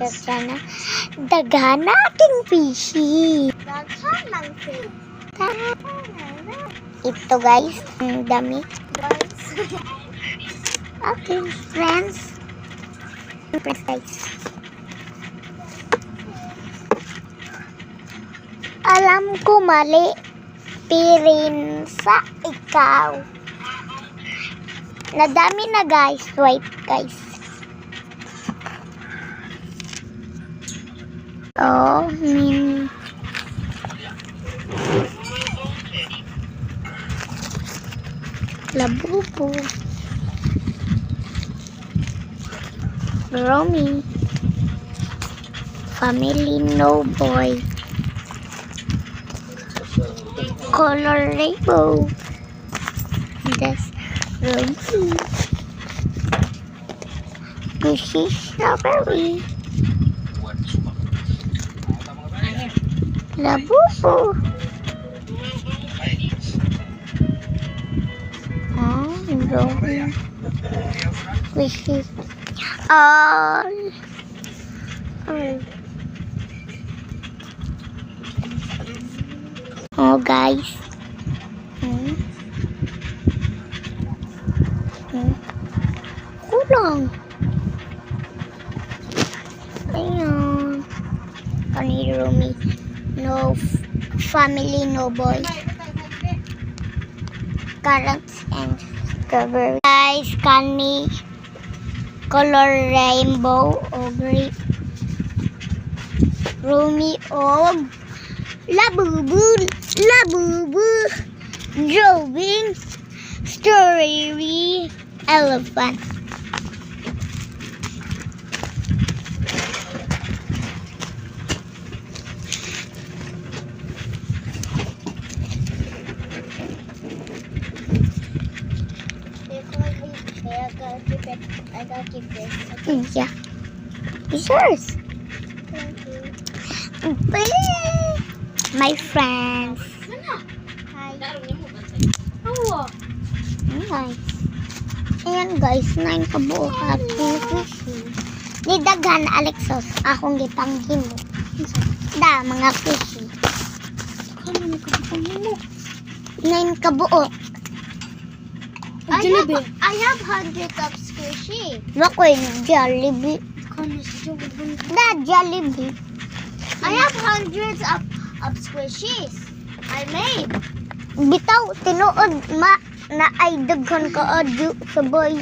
Sana daghan nating fishy. Daghan lang fish. Ito guys, ang dami. Guys. Okay, friends. Friends guys. Alam ko mali. Pirin sa ikaw. Nadami na guys. Wait guys. Oh, Labubu. Romy. Family no boy. Color rainbow. That's Romy. Gushy strawberry. Labubu. Romy. Gushy. All. Oh guys. Kulang. Ayan. Kani Romy. No family, no boy. Carrots and strawberry. Guys, kani color rainbow o green. Romy og Labubu. Drawing strawberry elephant. I gotta keep this. Okay. Yeah. It's yours. Thank you. My friends. Hi. Guys. Ayan guys, 9 kabuhat. Ni daghan Alexos, akong gipanghimo. Da, mga fishy. 9 kabuok. I have hundreds of squishy. Nakoy, Jollibee. Da, Jollibee. I have hundreds of squishies. I made. Bitaw, tinuod, na ay daghan ka adyo sabay.